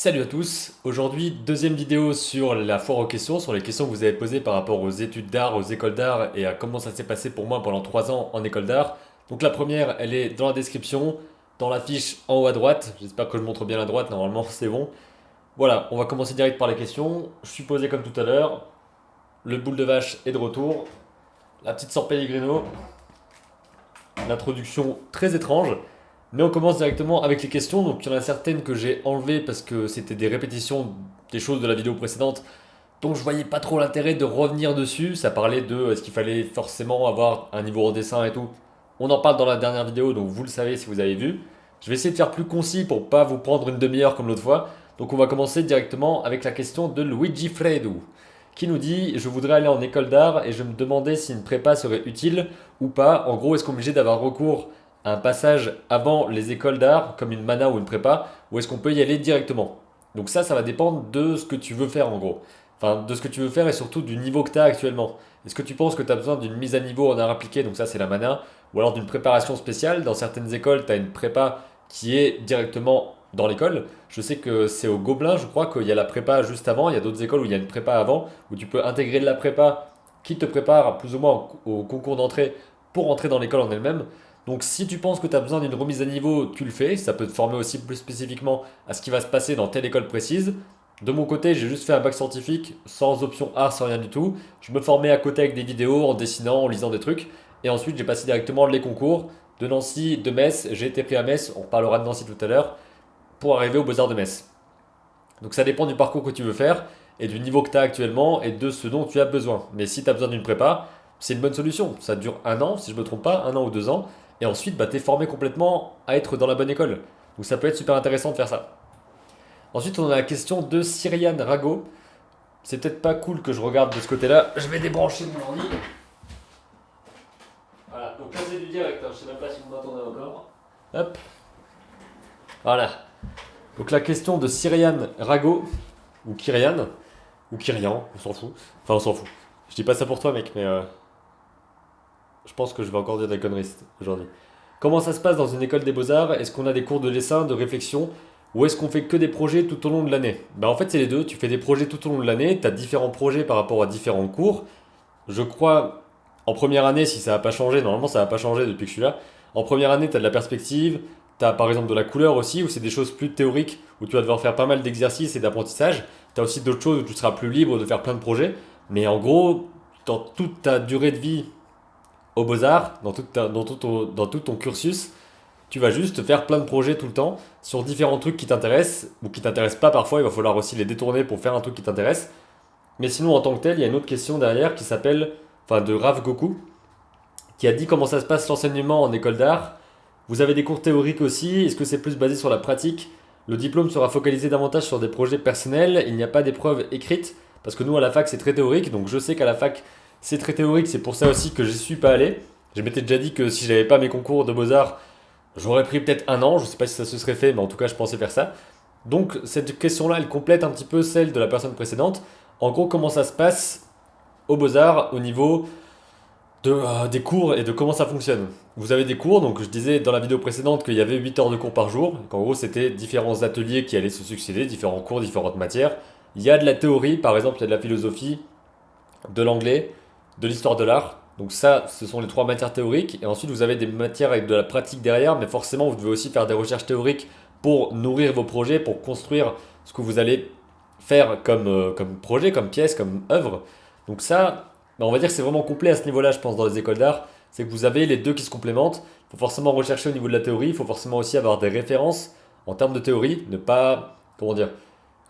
Salut à tous, aujourd'hui deuxième vidéo sur la foire aux questions, sur les questions que vous avez posées par rapport aux études d'art, aux écoles d'art et à comment ça s'est passé pour moi pendant 3 ans en école d'art. Donc la première, elle est dans la description, dans la fiche en haut à droite, j'espère que je montre bien la droite, normalement c'est bon. Voilà, on va commencer direct par les questions, je suis posé comme tout à l'heure, le boule de vache est de retour, la petite Sor Pellegrino, l'introduction très étrange. Mais on commence directement avec les questions. Donc il y en a certaines que j'ai enlevées parce que c'était des répétitions des choses de la vidéo précédente. Donc je voyais pas trop l'intérêt de revenir dessus. Ça parlait de est-ce qu'il fallait forcément avoir un niveau en dessin et tout. On en parle dans la dernière vidéo, donc vous le savez si vous avez vu. Je vais essayer de faire plus concis pour pas vous prendre une demi-heure comme l'autre fois. Donc on va commencer directement avec la question de Luigi Fredo qui nous dit je voudrais aller en école d'art et je me demandais si une prépa serait utile ou pas. En gros, est-ce qu'on est obligé d'avoir recours à un passage avant les écoles d'art, comme une mana ou une prépa, ou est-ce qu'on peut y aller directement? Donc ça va dépendre de ce que tu veux faire en gros. Enfin, de ce que tu veux faire et surtout du niveau que tu as actuellement. Est-ce que tu penses que tu as besoin d'une mise à niveau en art appliqué, donc ça c'est la mana, ou alors d'une préparation spéciale? Dans certaines écoles, tu as une prépa qui est directement dans l'école. Je sais que c'est au Gobelin, je crois qu'il y a la prépa juste avant. Il y a d'autres écoles où il y a une prépa avant, où tu peux intégrer de la prépa qui te prépare plus ou moins au concours d'entrée pour entrer dans l'école en elle-même. Donc si tu penses que tu as besoin d'une remise à niveau, tu le fais. Ça peut te former aussi plus spécifiquement à ce qui va se passer dans telle école précise. De mon côté, j'ai juste fait un bac scientifique, sans option art, sans rien du tout. Je me formais à côté avec des vidéos, en dessinant, en lisant des trucs. Et ensuite, j'ai passé directement les concours de Nancy, de Metz. J'ai été pris à Metz, on reparlera de Nancy tout à l'heure, pour arriver aux Beaux-Arts de Metz. Donc ça dépend du parcours que tu veux faire et du niveau que tu as actuellement et de ce dont tu as besoin. Mais si tu as besoin d'une prépa, c'est une bonne solution. Ça dure un an, si je ne me trompe pas, un an ou 2 ans. Et ensuite, bah, tu es formé complètement à être dans la bonne école. Donc ça peut être super intéressant de faire ça. Ensuite, on a la question de Cyriane Rago. C'est peut-être pas cool que je regarde de ce côté-là. Je vais débrancher mon ordi. Voilà, donc là c'est du direct, hein. Je sais même pas si vous m'entendez encore. Hop, voilà. Donc la question de Cyriane Rago, ou Kyrian, ou Kyrian, on s'en fout. Enfin, on s'en fout. Je dis pas ça pour toi, mec, mais je pense que je vais encore dire des conneries aujourd'hui. Comment ça se passe dans une école des beaux-arts? Est-ce qu'on a des cours de dessin, de réflexion, ou est-ce qu'on fait que des projets tout au long de l'année? Bah en fait c'est les deux, tu fais des projets tout au long de l'année, tu as différents projets par rapport à différents cours. Je crois, en première année, si ça n'a pas changé, normalement ça n'a pas changé depuis que je suis là, en première année tu as de la perspective, tu as par exemple de la couleur aussi, où c'est des choses plus théoriques, où tu vas devoir faire pas mal d'exercices et d'apprentissage. Tu as aussi d'autres choses où tu seras plus libre de faire plein de projets. Mais en gros, dans toute ta durée de vie aux Beaux-Arts, dans tout ton cursus, tu vas juste faire plein de projets tout le temps sur différents trucs qui t'intéressent ou qui t'intéressent pas parfois. Il va falloir aussi les détourner pour faire un truc qui t'intéresse. Mais sinon, en tant que tel, il y a une autre question derrière qui s'appelle, enfin, de Rav Goku, qui a dit comment ça se passe l'enseignement en école d'art. Vous avez des cours théoriques aussi. Est-ce que c'est plus basé sur la pratique? Le diplôme sera focalisé davantage sur des projets personnels. Il n'y a pas d'épreuves écrites. Parce que nous, à la fac, c'est très théorique. Donc je sais qu'à la fac, c'est très théorique. C'est pour ça aussi que je suis pas allé. Je m'étais déjà dit que si j'avais pas mes concours de beaux-arts, j'aurais pris peut-être un an. Je sais pas si ça se serait fait, mais en tout cas, je pensais faire ça. Donc cette question-là, elle complète un petit peu celle de la personne précédente. En gros, comment ça se passe aux beaux-arts au niveau des cours et de comment ça fonctionne. Vous avez des cours, donc je disais dans la vidéo précédente qu'il y avait 8 heures de cours par jour, qu'en gros c'était différents ateliers qui allaient se succéder, différents cours, différentes matières. Il y a de la théorie, par exemple il y a de la philosophie, de l'anglais, de l'histoire de l'art. Donc ça, ce sont les trois matières théoriques. Et ensuite vous avez des matières avec de la pratique derrière, mais forcément vous devez aussi faire des recherches théoriques pour nourrir vos projets, pour construire ce que vous allez faire comme projet, comme pièce, comme œuvre. Donc ça, bah, on va dire que c'est vraiment complet à ce niveau-là, je pense, dans les écoles d'art. C'est que vous avez les deux qui se complémentent. Il faut forcément rechercher au niveau de la théorie, il faut forcément aussi avoir des références en termes de théorie, ne pas, comment dire,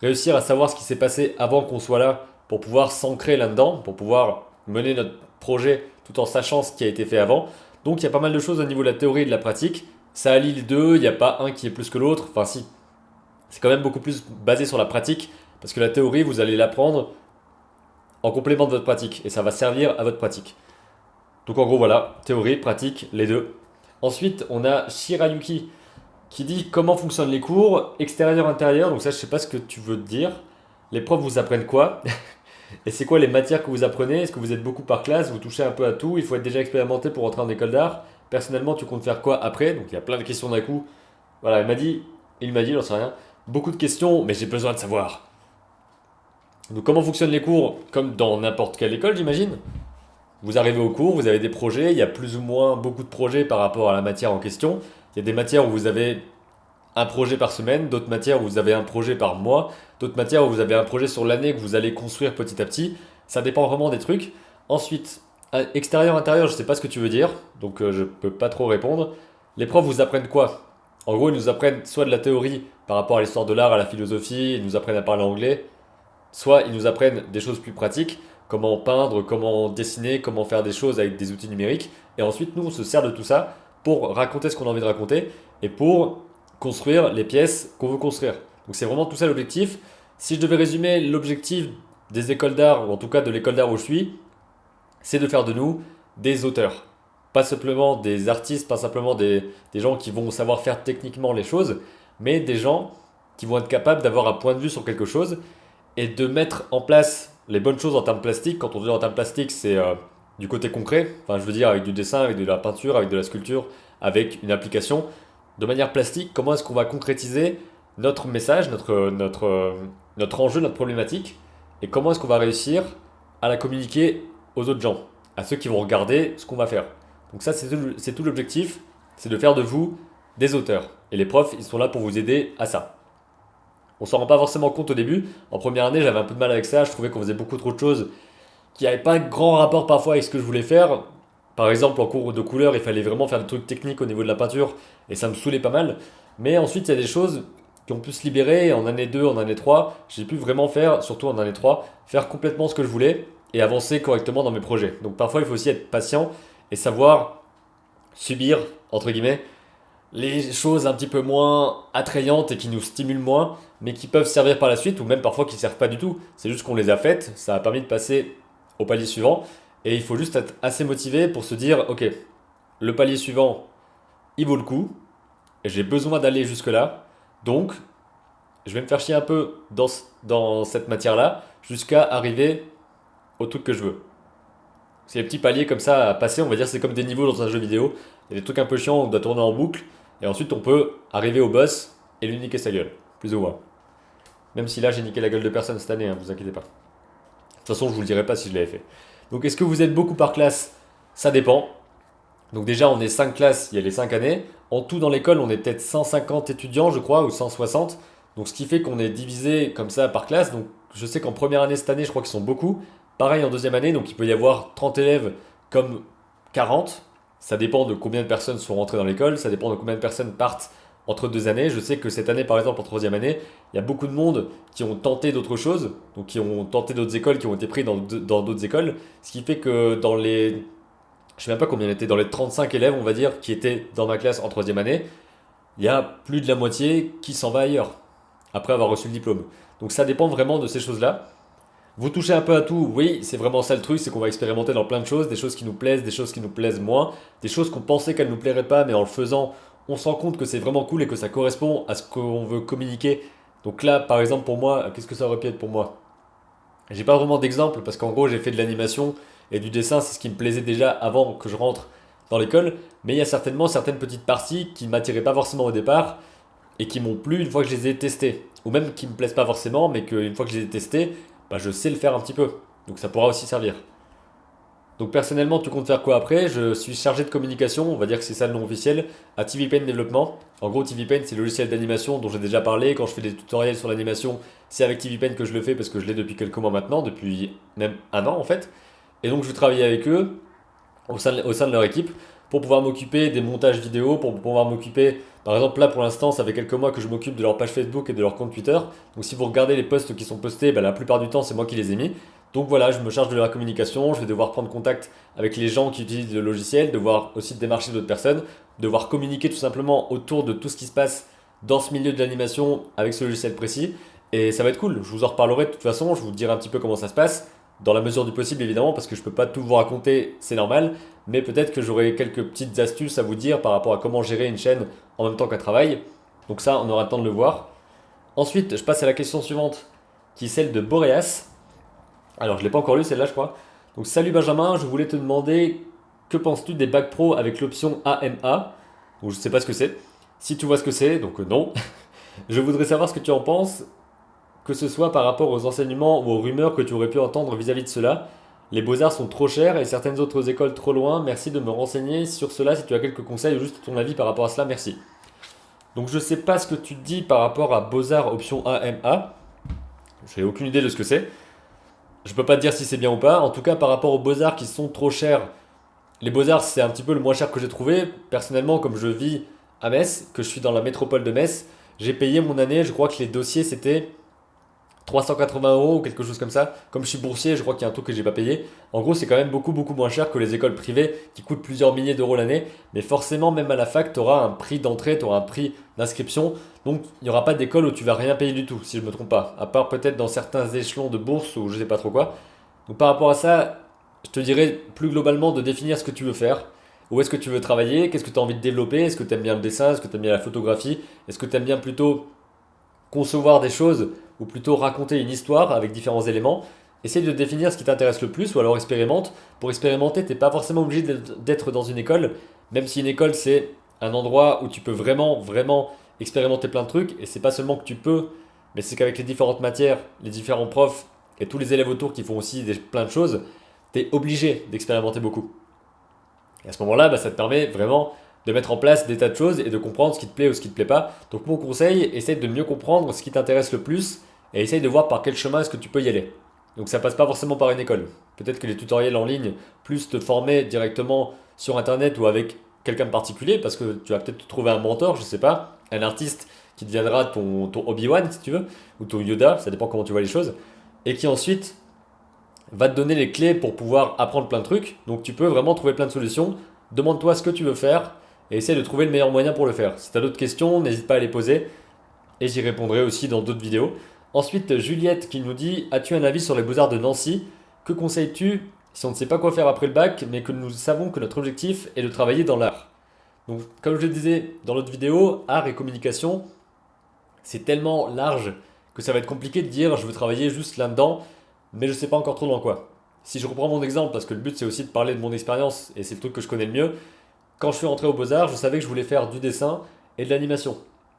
réussir à savoir ce qui s'est passé avant qu'on soit là pour pouvoir s'ancrer là-dedans, pour pouvoir mener notre projet tout en sachant ce qui a été fait avant. Donc il y a pas mal de choses au niveau de la théorie et de la pratique. Ça allie les deux, il n'y a pas un qui est plus que l'autre. Enfin si, c'est quand même beaucoup plus basé sur la pratique, parce que la théorie, vous allez l'apprendre en complément de votre pratique, et ça va servir à votre pratique. Donc en gros voilà, théorie, pratique, les deux. Ensuite, on a Shirayuki qui dit comment fonctionnent les cours, extérieur-intérieur, donc ça je sais pas ce que tu veux dire. Les profs vous apprennent quoi? Et c'est quoi les matières que vous apprenez? Est-ce que vous êtes beaucoup par classe? Vous touchez un peu à tout? Il faut être déjà expérimenté pour entrer en école d'art? Personnellement, tu comptes faire quoi après? Donc il y a plein de questions d'un coup. Voilà, il m'a dit, j'en sais rien. beaucoup de questions, mais j'ai besoin de savoir. Donc comment fonctionnent les cours? Comme dans n'importe quelle école, j'imagine. Vous arrivez au cours, vous avez des projets, il y a plus ou moins beaucoup de projets par rapport à la matière en question. Il y a des matières où vous avez un projet par semaine, d'autres matières où vous avez un projet par mois, d'autres matières où vous avez un projet sur l'année que vous allez construire petit à petit. Ça dépend vraiment des trucs. Ensuite, extérieur, intérieur, je ne sais pas ce que tu veux dire, donc je ne peux pas trop répondre. Les profs vous apprennent quoi? En gros, ils nous apprennent soit de la théorie par rapport à l'histoire de l'art, à la philosophie, ils nous apprennent à parler anglais, soit ils nous apprennent des choses plus pratiques, comment peindre, comment dessiner, comment faire des choses avec des outils numériques. Et ensuite, nous, on se sert de tout ça pour raconter ce qu'on a envie de raconter et pour construire les pièces qu'on veut construire. Donc c'est vraiment tout ça l'objectif. Si je devais résumer l'objectif des écoles d'art, ou en tout cas de l'école d'art où je suis, c'est de faire de nous des auteurs. Pas simplement des artistes, pas simplement des gens qui vont savoir faire techniquement les choses, mais des gens qui vont être capables d'avoir un point de vue sur quelque chose et de mettre en place les bonnes choses en termes plastiques. Quand on dit en termes plastiques, c'est du côté concret, enfin je veux dire avec du dessin, avec de la peinture, avec de la sculpture, avec une application. De manière plastique, comment est-ce qu'on va concrétiser notre message, notre enjeu, notre problématique, et comment est-ce qu'on va réussir à la communiquer aux autres gens, à ceux qui vont regarder ce qu'on va faire. Donc ça, c'est tout l'objectif, c'est de faire de vous des auteurs. Et les profs, ils sont là pour vous aider à ça. On s'en rend pas forcément compte au début. En première année, j'avais un peu de mal avec ça. Je trouvais qu'on faisait beaucoup trop de choses qui n'avaient pas grand rapport parfois avec ce que je voulais faire. Par exemple, en cours de couleur, il fallait vraiment faire des trucs techniques au niveau de la peinture et ça me saoulait pas mal. Mais ensuite, il y a des choses qui ont pu se libérer en année 2, en année 3. J'ai pu vraiment faire, surtout en année 3, faire complètement ce que je voulais et avancer correctement dans mes projets. Donc parfois, il faut aussi être patient et savoir subir, entre guillemets, les choses un petit peu moins attrayantes et qui nous stimulent moins, mais qui peuvent servir par la suite, ou même parfois qui ne servent pas du tout. C'est juste qu'on les a faites, ça a permis de passer au palier suivant, et il faut juste être assez motivé pour se dire, ok, le palier suivant, il vaut le coup, et j'ai besoin d'aller jusque-là, donc je vais me faire chier un peu dans cette matière-là, jusqu'à arriver au truc que je veux. C'est les petits paliers comme ça à passer, on va dire c'est comme des niveaux dans un jeu vidéo. Il y a des trucs un peu chiants, on doit tourner en boucle, et ensuite on peut arriver au boss et lui niquer sa gueule, plus ou moins. Même si là j'ai niqué la gueule de personne cette année, hein, vous inquiétez pas. De toute façon je vous le dirai pas si je l'avais fait. Donc est-ce que vous êtes beaucoup par classe? Ça dépend. Donc déjà on est 5 classes, il y a les 5 années. En tout dans l'école on est peut-être 150 étudiants je crois, ou 160. Donc ce qui fait qu'on est divisé comme ça par classe. Donc je sais qu'en première année cette année je crois qu'ils sont beaucoup. Pareil en deuxième année, donc il peut y avoir 30 élèves comme 40. Ça dépend de combien de personnes sont rentrées dans l'école, ça dépend de combien de personnes partent entre deux années. Je sais que cette année, par exemple, en troisième année, il y a beaucoup de monde qui ont tenté d'autres choses, donc qui ont tenté d'autres écoles, qui ont été pris dans d'autres écoles. Ce qui fait que dans les... Je sais même pas combien il était, dans les 35 élèves, on va dire, qui étaient dans ma classe en troisième année, il y a plus de la moitié qui s'en va ailleurs, après avoir reçu le diplôme. Donc ça dépend vraiment de ces choses-là. Vous touchez un peu à tout, oui, c'est vraiment ça le truc, c'est qu'on va expérimenter dans plein de choses, des choses qui nous plaisent, des choses qui nous plaisent moins, des choses qu'on pensait qu'elles nous plairaient pas, mais en le faisant, on se rend compte que c'est vraiment cool et que ça correspond à ce qu'on veut communiquer. Donc là, par exemple, pour moi, qu'est-ce que ça aurait pu être pour moi? J'ai pas vraiment d'exemple parce qu'en gros, j'ai fait de l'animation et du dessin, c'est ce qui me plaisait déjà avant que je rentre dans l'école, mais il y a certainement certaines petites parties qui ne m'attiraient pas forcément au départ et qui m'ont plu une fois que je les ai testées. Ou même qui me plaisent pas forcément, mais qu'une fois que je les ai testées, bah, je sais le faire un petit peu. Donc ça pourra aussi servir. Donc personnellement, tu comptes faire quoi après? Je suis chargé de communication, on va dire que c'est ça le nom officiel, à TVPaint Développement. En gros, TVPaint, c'est le logiciel d'animation dont j'ai déjà parlé. Quand je fais des tutoriels sur l'animation, c'est avec TVPaint que je le fais parce que je l'ai depuis quelques mois maintenant, depuis même un an en fait. Et donc je vais travailler avec eux au sein de leur équipe pour pouvoir m'occuper des montages vidéo, pour pouvoir m'occuper, par exemple là pour l'instant ça fait quelques mois que je m'occupe de leur page Facebook et de leur compte Twitter, donc si vous regardez les posts qui sont postés, bah, la plupart du temps c'est moi qui les ai mis, donc voilà je me charge de la communication, je vais devoir prendre contact avec les gens qui utilisent le logiciel, devoir aussi démarcher d'autres personnes, devoir communiquer tout simplement autour de tout ce qui se passe dans ce milieu de l'animation avec ce logiciel précis, et ça va être cool, je vous en reparlerai de toute façon, je vous dirai un petit peu comment ça se passe, dans la mesure du possible évidemment, parce que je peux pas tout vous raconter, c'est normal, mais peut-être que j'aurai quelques petites astuces à vous dire par rapport à comment gérer une chaîne en même temps qu'un travail. Donc ça, on aura le temps de le voir. Ensuite, je passe à la question suivante, qui est celle de Boreas. Alors, je ne l'ai pas encore lu celle-là, je crois. Donc, salut Benjamin, je voulais te demander que penses-tu des bacs pro avec l'option AMA? Donc, je ne sais pas ce que c'est. Si tu vois ce que c'est, donc non. Je voudrais savoir ce que tu en penses, que ce soit par rapport aux enseignements ou aux rumeurs que tu aurais pu entendre vis-à-vis de cela. Les beaux-arts sont trop chers et certaines autres écoles trop loin. Merci de me renseigner sur cela si tu as quelques conseils ou juste ton avis par rapport à cela. Merci. Donc je sais pas ce que tu dis par rapport à Beaux-Arts option AMA. J'ai aucune idée de ce que c'est. Je peux pas te dire si c'est bien ou pas. En tout cas, par rapport aux Beaux-Arts qui sont trop chers, les Beaux-Arts c'est un petit peu le moins cher que j'ai trouvé. Personnellement, comme je vis à Metz, que je suis dans la métropole de Metz, j'ai payé mon année, je crois que les dossiers c'était 380 € ou quelque chose comme ça. Comme je suis boursier, je crois qu'il y a un truc que j'ai pas payé. En gros, c'est quand même beaucoup beaucoup moins cher que les écoles privées qui coûtent plusieurs milliers d'euros l'année. Mais forcément, même à la fac, tu auras un prix d'entrée, tu auras un prix d'inscription. Donc, il n'y aura pas d'école où tu vas rien payer du tout, si je me trompe pas. À part peut-être dans certains échelons de bourse ou je sais pas trop quoi. Donc, par rapport à ça, je te dirais plus globalement de définir ce que tu veux faire. Où est-ce que tu veux travailler? Qu'est-ce que tu as envie de développer? Est-ce que tu aimes bien le dessin? Est-ce que tu aimes bien la photographie? Est-ce que tu aimes bien plutôt concevoir des choses ou plutôt raconter une histoire avec différents éléments? Essaye de définir ce qui t'intéresse le plus ou alors expérimente. Pour expérimenter, t'es pas forcément obligé d'être dans une école, même si une école c'est un endroit où tu peux vraiment, vraiment expérimenter plein de trucs et c'est pas seulement que tu peux, mais c'est qu'avec les différentes matières, les différents profs et tous les élèves autour qui font aussi plein de choses, t'es obligé d'expérimenter beaucoup. Et à ce moment-là, ça te permet vraiment de mettre en place des tas de choses et de comprendre ce qui te plaît ou ce qui te plaît pas. Donc mon conseil, essaye de mieux comprendre ce qui t'intéresse le plus et essaye de voir par quel chemin est-ce que tu peux y aller. Donc ça passe pas forcément par une école. Peut-être que les tutoriels en ligne, plus te former directement sur internet ou avec quelqu'un de particulier, parce que tu vas peut-être te trouver un mentor, je sais pas, un artiste qui deviendra ton Obi-Wan si tu veux, ou ton Yoda, ça dépend comment tu vois les choses, et qui ensuite va te donner les clés pour pouvoir apprendre plein de trucs. Donc tu peux vraiment trouver plein de solutions. Demande-toi ce que tu veux faire et essaie de trouver le meilleur moyen pour le faire. Si tu as d'autres questions, n'hésite pas à les poser et j'y répondrai aussi dans d'autres vidéos. Ensuite, Juliette qui nous dit: as-tu un avis sur les beaux-arts de Nancy? Que conseilles-tu si on ne sait pas quoi faire après le bac, mais que nous savons que notre objectif est de travailler dans l'art? Donc, comme je le disais dans l'autre vidéo, art et communication, c'est tellement large que ça va être compliqué de dire je veux travailler juste là-dedans, mais je sais pas encore trop dans quoi. Si je reprends mon exemple, parce que le but c'est aussi de parler de mon expérience et c'est le truc que je connais le mieux, quand je suis rentré aux Beaux-Arts, je savais que je voulais faire du dessin et de l'animation.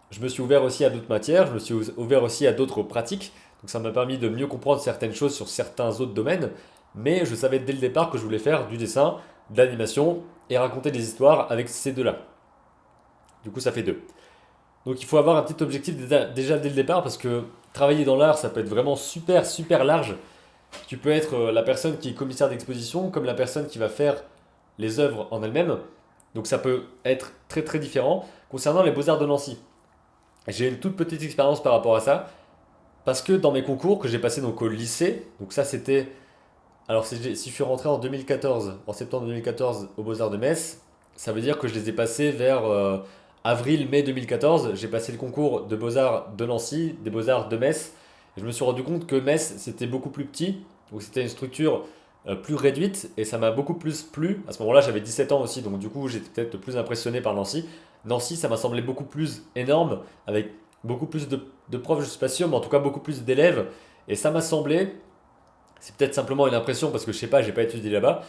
Je me suis ouvert aussi à d'autres matières, je me suis ouvert aussi à d'autres pratiques, donc ça m'a permis de mieux comprendre certaines choses sur certains autres domaines, mais je savais dès le départ que je voulais faire du dessin, de l'animation et raconter des histoires avec ces deux-là. Du coup, ça fait deux. Donc il faut avoir un petit objectif déjà dès le départ parce que travailler dans l'art, ça peut être vraiment super super large. Tu peux être la personne qui est commissaire d'exposition comme la personne qui va faire les œuvres en elles-mêmes. Donc ça peut être très très différent. Concernant les Beaux-Arts de Nancy, j'ai une toute petite expérience par rapport à ça parce que dans mes concours que j'ai passé donc au lycée, donc ça c'était... Alors si je suis rentré en 2014, en septembre 2014 aux Beaux-Arts de Metz, ça veut dire que je les ai passés vers avril-mai 2014. J'ai passé le concours de Beaux-Arts de Nancy, des Beaux-Arts de Metz. Et je me suis rendu compte que Metz, c'était beaucoup plus petit. Donc c'était une structure plus réduite et ça m'a beaucoup plus plu. À ce moment-là, j'avais 17 ans aussi, donc du coup, j'étais peut-être plus impressionné par Nancy. Nancy, ça m'a semblé beaucoup plus énorme, avec beaucoup plus de profs, je suis pas sûr, mais en tout cas beaucoup plus d'élèves. Et ça m'a semblé, c'est peut-être simplement une impression parce que je sais pas, j'ai pas étudié là-bas,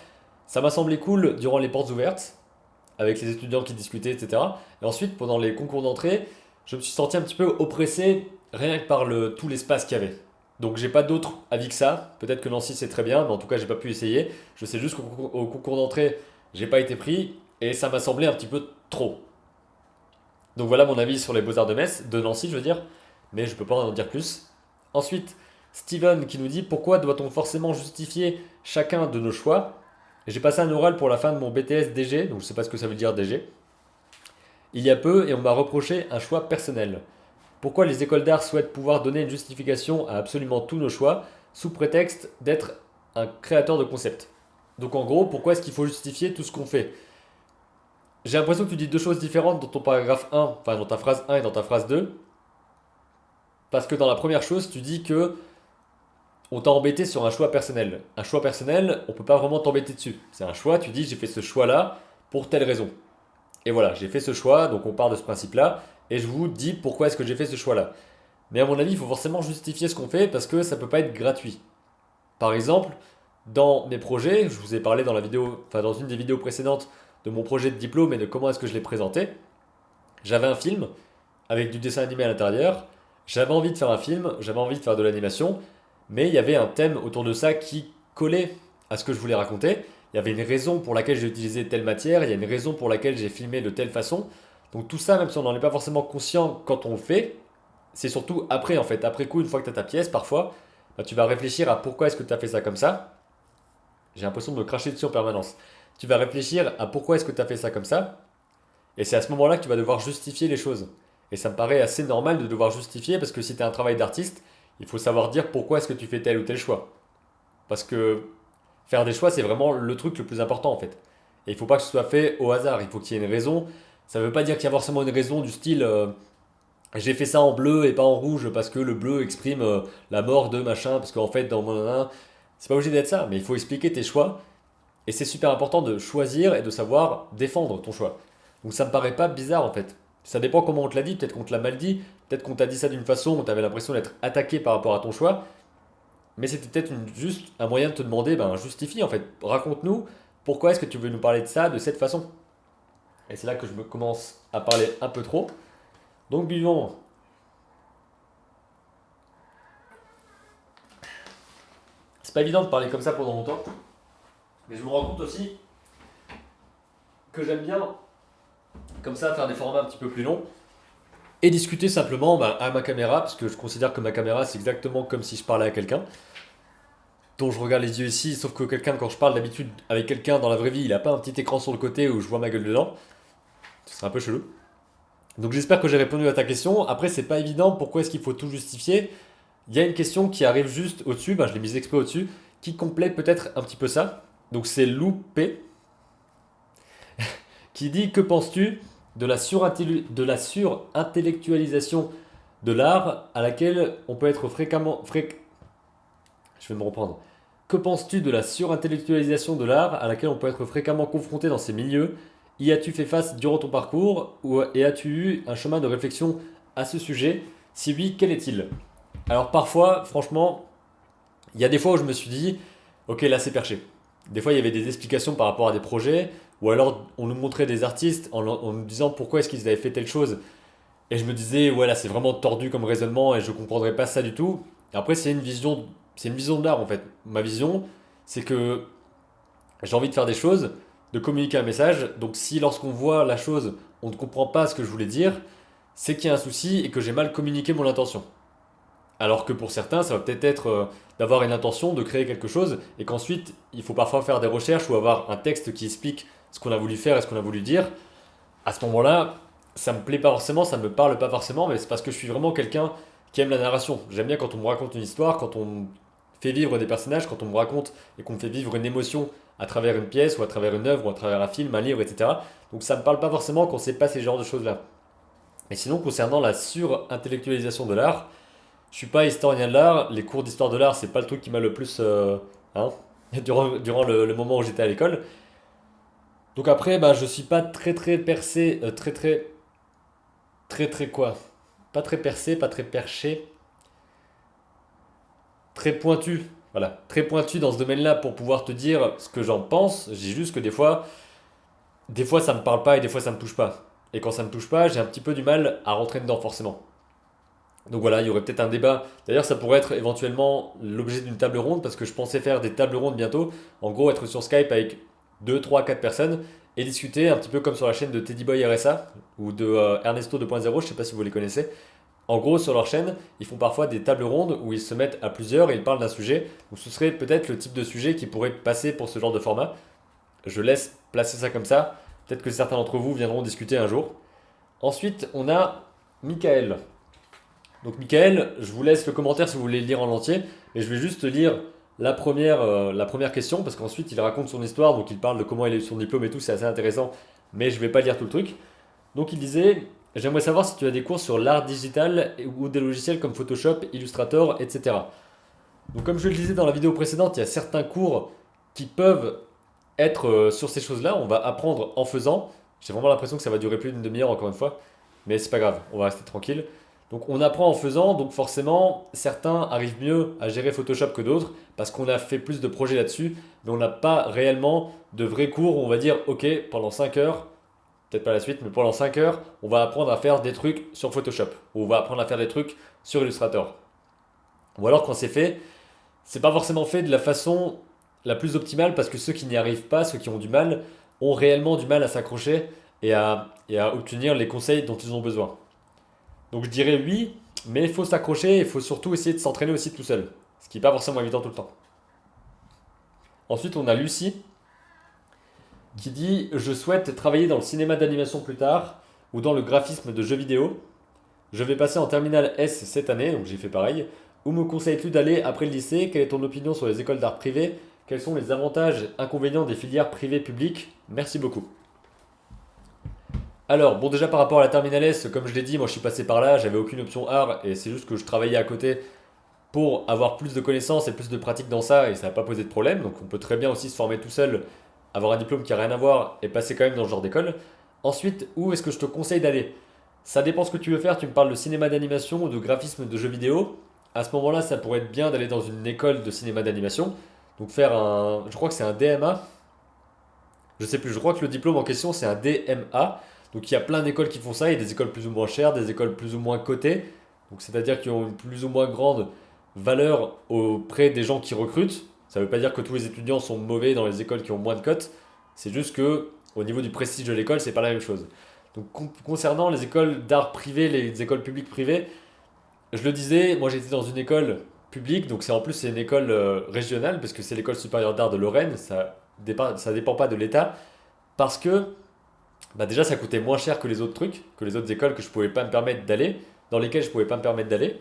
ça m'a semblé cool durant les portes ouvertes, avec les étudiants qui discutaient, etc. Et ensuite, pendant les concours d'entrée, je me suis senti un petit peu oppressé rien que par tout l'espace qu'il y avait. Donc j'ai pas d'autre avis que ça. Peut-être que Nancy c'est très bien, mais en tout cas j'ai pas pu essayer. Je sais juste qu'au concours d'entrée, j'ai pas été pris et ça m'a semblé un petit peu trop. Donc voilà mon avis sur les Beaux-Arts de Metz, de Nancy je veux dire, mais je peux pas en dire plus. Ensuite, Steven qui nous dit pourquoi doit-on forcément justifier chacun de nos choix? J'ai passé un oral pour la fin de mon BTS DG, donc je sais pas ce que ça veut dire DG, il y a peu et on m'a reproché un choix personnel. Pourquoi les écoles d'art souhaitent pouvoir donner une justification à absolument tous nos choix sous prétexte d'être un créateur de concept? Donc en gros, pourquoi est-ce qu'il faut justifier tout ce qu'on fait? J'ai l'impression que tu dis deux choses différentes dans ton paragraphe 1, enfin dans ta phrase 1 et dans ta phrase 2, parce que dans la première chose, tu dis que on t'a embêté sur un choix personnel. Un choix personnel, on peut pas vraiment t'embêter dessus. C'est un choix, tu dis j'ai fait ce choix-là pour telle raison. Et voilà, j'ai fait ce choix, donc on part de ce principe-là, et je vous dis pourquoi est-ce que j'ai fait ce choix-là. Mais à mon avis, il faut forcément justifier ce qu'on fait parce que ça peut pas être gratuit. Par exemple, dans mes projets, je vous ai parlé dans la vidéo, enfin dans une des vidéos précédentes de mon projet de diplôme et de comment est-ce que je l'ai présenté. J'avais un film avec du dessin animé à l'intérieur. J'avais envie de faire un film, j'avais envie de faire de l'animation, mais il y avait un thème autour de ça qui collait à ce que je voulais raconter. Il y avait une raison pour laquelle j'ai utilisé telle matière, il y a une raison pour laquelle j'ai filmé de telle façon. Donc tout ça, même si on n'en est pas forcément conscient quand on le fait, c'est surtout après en fait. Après coup, une fois que tu as ta pièce, parfois, bah, tu vas réfléchir à pourquoi est-ce que tu as fait ça comme ça. J'ai l'impression de me cracher dessus en permanence. Tu vas réfléchir à pourquoi est-ce que tu as fait ça comme ça. Et c'est à ce moment-là que tu vas devoir justifier les choses. Et ça me paraît assez normal de devoir justifier parce que si tu as un travail d'artiste, il faut savoir dire pourquoi est-ce que tu fais tel ou tel choix. Parce que faire des choix, c'est vraiment le truc le plus important en fait. Et il ne faut pas que ce soit fait au hasard, il faut qu'il y ait une raison. Ça ne veut pas dire qu'il y a forcément une raison du style j'ai fait ça en bleu et pas en rouge parce que le bleu exprime la mort de machin, parce qu'en fait dans mon... C'est pas obligé d'être ça, mais il faut expliquer tes choix. Et c'est super important de choisir et de savoir défendre ton choix. Donc ça me paraît pas bizarre en fait. Ça dépend comment on te l'a dit, peut-être qu'on te l'a mal dit, peut-être qu'on t'a dit ça d'une façon où tu avais l'impression d'être attaqué par rapport à ton choix, mais c'était peut-être juste un moyen de te demander, ben justifie en fait, raconte-nous pourquoi est-ce que tu veux nous parler de ça de cette façon. Et c'est là que je me commence à parler un peu trop. Donc buvons. C'est pas évident de parler comme ça pendant longtemps, mais je me rends compte aussi que j'aime bien comme ça faire des formats un petit peu plus longs et discuter simplement à ma caméra, parce que je considère que ma caméra c'est exactement comme si je parlais à quelqu'un, dont je regarde les yeux ici, sauf que quelqu'un, quand je parle d'habitude avec quelqu'un dans la vraie vie, il a pas un petit écran sur le côté où je vois ma gueule dedans. Ce serait un peu chelou. Donc j'espère que j'ai répondu à ta question. Après, c'est pas évident, pourquoi est-ce qu'il faut tout justifier? Il y a une question qui arrive juste au-dessus, je l'ai mise exprès au-dessus, qui complète peut-être un petit peu ça. Donc c'est Loupé qui dit que penses-tu de la surintellectualisation de l'art à laquelle on peut être Je vais me reprendre. Que penses-tu de la surintellectualisation de l'art à laquelle on peut être fréquemment confronté dans ces milieux? Y as-tu fait face durant ton parcours et as-tu eu un chemin de réflexion à ce sujet? Si oui, quel est-il? Alors parfois, franchement, il y a des fois où je me suis dit, ok, là c'est perché. Des fois, il y avait des explications par rapport à des projets, ou alors on nous montrait des artistes en nous disant pourquoi est-ce qu'ils avaient fait telle chose. Et je me disais, ouais, là c'est vraiment tordu comme raisonnement et je ne comprendrais pas ça du tout. Et après, c'est une vision de l'art en fait. Ma vision, c'est que j'ai envie de faire des choses, de communiquer un message. Donc si lorsqu'on voit la chose, on ne comprend pas ce que je voulais dire, c'est qu'il y a un souci et que j'ai mal communiqué mon intention. Alors que pour certains, ça va peut-être être d'avoir une intention de créer quelque chose et qu'ensuite, il faut parfois faire des recherches ou avoir un texte qui explique ce qu'on a voulu faire et ce qu'on a voulu dire. À ce moment-là, ça me plaît pas forcément, ça me parle pas forcément, mais c'est parce que je suis vraiment quelqu'un qui aime la narration. J'aime bien quand on me raconte une histoire, quand on fait vivre des personnages, quand on me raconte et qu'on me fait vivre une émotion à travers une pièce ou à travers une œuvre ou à travers un film, un livre, etc. Donc ça me parle pas forcément quand c'est pas ces genres de choses-là. Et sinon, concernant la surintellectualisation de l'art, je suis pas historien de l'art. Les cours d'histoire de l'art, c'est pas le truc qui m'a le plus hein, durant le moment où j'étais à l'école. Donc après, je suis pas très percé, très quoi? Pas très percé, pas très perché, très pointu. Voilà, très pointu dans ce domaine-là pour pouvoir te dire ce que j'en pense. J'ai juste que des fois ça me parle pas et des fois ça me touche pas. Et quand ça me touche pas, j'ai un petit peu du mal à rentrer dedans forcément. Donc voilà, il y aurait peut-être un débat. D'ailleurs, ça pourrait être éventuellement l'objet d'une table ronde parce que je pensais faire des tables rondes bientôt. En gros, être sur Skype avec 2, 3, 4 personnes et discuter un petit peu comme sur la chaîne de Teddy Boy RSA ou de Ernesto 2.0, je sais pas si vous les connaissez. En gros, sur leur chaîne, ils font parfois des tables rondes où ils se mettent à plusieurs et ils parlent d'un sujet. Donc ce serait peut-être le type de sujet qui pourrait passer pour ce genre de format. Je laisse placer ça comme ça. Peut-être que certains d'entre vous viendront discuter un jour. Ensuite, on a Michael. Donc Michael, je vous laisse le commentaire si vous voulez le lire en entier, mais je vais juste lire la première question, parce qu'ensuite il raconte son histoire, donc il parle de comment il a eu son diplôme et tout, c'est assez intéressant, mais je vais pas lire tout le truc. Donc il disait, j'aimerais savoir si tu as des cours sur l'art digital ou des logiciels comme Photoshop, Illustrator, etc. Donc comme je le disais dans la vidéo précédente, il y a certains cours qui peuvent être sur ces choses-là, on va apprendre en faisant. J'ai vraiment l'impression que ça va durer plus d'une demi-heure encore une fois, mais c'est pas grave, on va rester tranquille. Donc on apprend en faisant, donc forcément certains arrivent mieux à gérer Photoshop que d'autres parce qu'on a fait plus de projets là-dessus, mais on n'a pas réellement de vrais cours où on va dire ok pendant 5 heures peut-être pas la suite, mais pendant 5 heures, on va apprendre à faire des trucs sur Photoshop, ou on va apprendre à faire des trucs sur Illustrator. Ou alors quand c'est fait, c'est pas forcément fait de la façon la plus optimale parce que ceux qui n'y arrivent pas, ceux qui ont du mal, ont réellement du mal à s'accrocher et à obtenir les conseils dont ils ont besoin. Donc je dirais oui, mais il faut s'accrocher et il faut surtout essayer de s'entraîner aussi tout seul, ce qui n'est pas forcément évident tout le temps. Ensuite, on a Lucie qui dit: je souhaite travailler dans le cinéma d'animation plus tard ou dans le graphisme de jeux vidéo. Je vais passer en terminale S cette année, donc j'ai fait pareil. Où me conseilles-tu d'aller après le lycée? Quelle est ton opinion sur les écoles d'art privées? Quels sont les avantages et inconvénients des filières privées publiques? Merci beaucoup. Alors, bon, déjà par rapport à la terminale S, comme je l'ai dit, moi je suis passé par là, j'avais aucune option art et c'est juste que je travaillais à côté pour avoir plus de connaissances et plus de pratique dans ça et ça n'a pas posé de problème. Donc on peut très bien aussi se former tout seul, avoir un diplôme qui n'a rien à voir et passer quand même dans ce genre d'école. Ensuite, où est-ce que je te conseille d'aller? Ça dépend ce que tu veux faire, tu me parles de cinéma d'animation ou de graphisme de jeux vidéo. À ce moment-là, ça pourrait être bien d'aller dans une école de cinéma d'animation. Donc faire un, je crois que c'est un DMA. Je sais plus, je crois que le diplôme en question c'est un DMA. Donc il y a plein d'écoles qui font ça, il y a des écoles plus ou moins chères, des écoles plus ou moins cotées. Donc c'est-à-dire qui ont une plus ou moins grande valeur auprès des gens qui recrutent. Ça ne veut pas dire que tous les étudiants sont mauvais dans les écoles qui ont moins de cotes. C'est juste que au niveau du prestige de l'école, c'est pas la même chose. Donc concernant les écoles d'art privé, les écoles publiques privées, je le disais, moi j'étais dans une école publique, donc c'est en plus c'est une école régionale parce que c'est l'école supérieure d'art de Lorraine, ça dépend pas de l'État parce que bah déjà ça coûtait moins cher que les autres trucs, que les autres écoles que je pouvais pas me permettre d'aller, dans lesquelles je pouvais pas me permettre d'aller.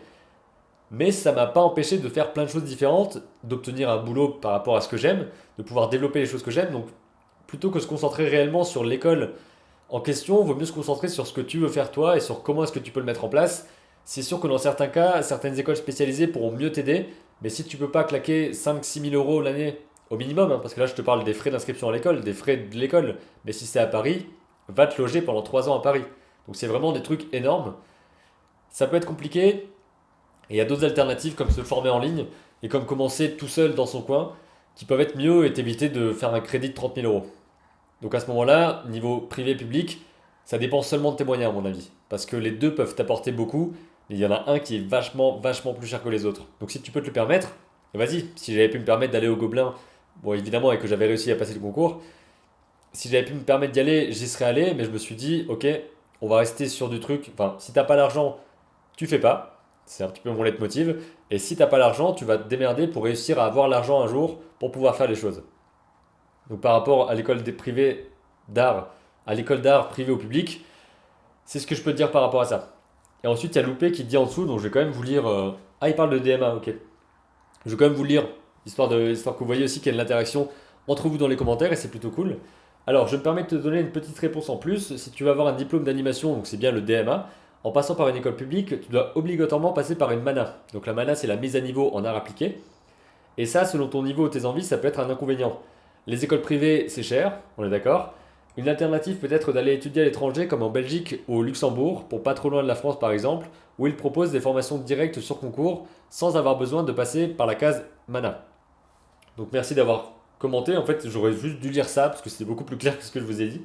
Mais ça m'a pas empêché de faire plein de choses différentes, d'obtenir un boulot par rapport à ce que j'aime, de pouvoir développer les choses que j'aime. Donc plutôt que se concentrer réellement sur l'école en question, il vaut mieux se concentrer sur ce que tu veux faire toi et sur comment est-ce que tu peux le mettre en place. C'est sûr que dans certains cas, certaines écoles spécialisées pourront mieux t'aider, mais si tu peux pas claquer 5 000 à 6 000 € l'année au minimum, hein, parce que là je te parle des frais d'inscription à l'école, des frais de l'école, mais si c'est à Paris, va te loger pendant 3 ans à Paris. Donc c'est vraiment des trucs énormes. Ça peut être compliqué, et il y a d'autres alternatives comme se former en ligne et comme commencer tout seul dans son coin qui peuvent être mieux et t'éviter de faire un crédit de 30 000 €. Donc à ce moment-là, niveau privé-public, ça dépend seulement de tes moyens à mon avis. Parce que les deux peuvent t'apporter beaucoup, mais il y en a un qui est vachement, vachement plus cher que les autres. Donc si tu peux te le permettre, vas-y. Si j'avais pu me permettre d'aller au Gobelin, bon évidemment et que j'avais réussi à passer le concours, si j'avais pu me permettre d'y aller, j'y serais allé, mais je me suis dit, ok, on va rester sur du truc. Enfin, si t'as pas l'argent, tu fais pas. C'est un petit peu mon leitmotiv. Et si t'as pas l'argent, tu vas te démerder pour réussir à avoir l'argent un jour pour pouvoir faire les choses. Donc par rapport à l'école des privés d'art, à l'école d'art privée au public, c'est ce que je peux te dire par rapport à ça. Et ensuite, il y a Loupé qui te dit en dessous, donc je vais quand même vous lire. Ah, il parle de DMA, ok. Je vais quand même vous lire, histoire que vous voyez aussi qu'il y a de l'interaction entre vous dans les commentaires et c'est plutôt cool. Alors, je me permets de te donner une petite réponse en plus. Si tu veux avoir un diplôme d'animation, donc c'est bien le DMA, en passant par une école publique, tu dois obligatoirement passer par une MANA. Donc la MANA, c'est la mise à niveau en art appliqué. Et ça, selon ton niveau ou tes envies, ça peut être un inconvénient. Les écoles privées, c'est cher, on est d'accord. Une alternative peut être d'aller étudier à l'étranger, comme en Belgique ou au Luxembourg, pour pas trop loin de la France par exemple, où ils proposent des formations directes sur concours sans avoir besoin de passer par la case MANA. Donc merci d'avoir commenté. En fait, j'aurais juste dû lire ça parce que c'était beaucoup plus clair que ce que je vous ai dit.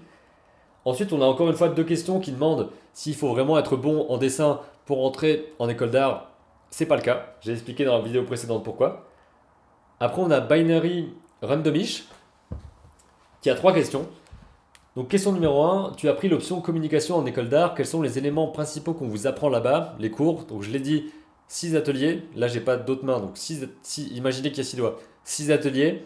Ensuite, on a encore une fois deux questions qui demandent s'il faut vraiment être bon en dessin pour entrer en école d'art. C'est pas le cas. J'ai expliqué dans la vidéo précédente pourquoi. Après, on a Binary Randomish qui a trois questions. Donc, question numéro 1, tu as pris l'option communication en école d'art. Quels sont les éléments principaux qu'on vous apprend là-bas, les cours? Donc, je l'ai dit, 6 ateliers. Là, j'ai pas d'autres mains. Donc, imaginez qu'il y a 6 doigts. 6 ateliers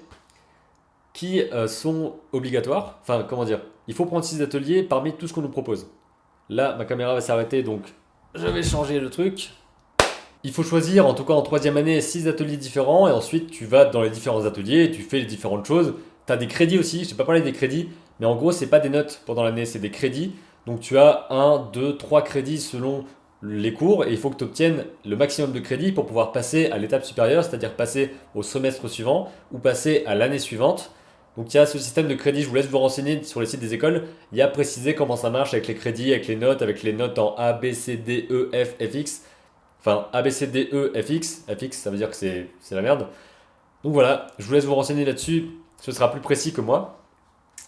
qui sont obligatoires. Enfin, comment dire? Il faut prendre 6 ateliers parmi tout ce qu'on nous propose. Là, ma caméra va s'arrêter, donc je vais changer le truc. Il faut choisir, en tout cas en troisième année, 6 ateliers différents. Et ensuite, tu vas dans les différents ateliers, tu fais les différentes choses. Tu as des crédits aussi. Je n'ai pas parlé des crédits, mais en gros, c'est pas des notes pendant l'année, c'est des crédits. Donc, tu as 1, 2, 3 crédits selon les cours. Et il faut que tu obtiennes le maximum de crédits pour pouvoir passer à l'étape supérieure, c'est-à-dire passer au semestre suivant ou passer à l'année suivante. Donc il y a ce système de crédit, je vous laisse vous renseigner sur les sites des écoles. Il y a précisé comment ça marche avec les crédits, avec les notes en A, B, C, D, E, F, FX. Enfin, A, B, C, D, E, FX. FX, ça veut dire que c'est la merde. Donc voilà, je vous laisse vous renseigner là-dessus. Ce sera plus précis que moi.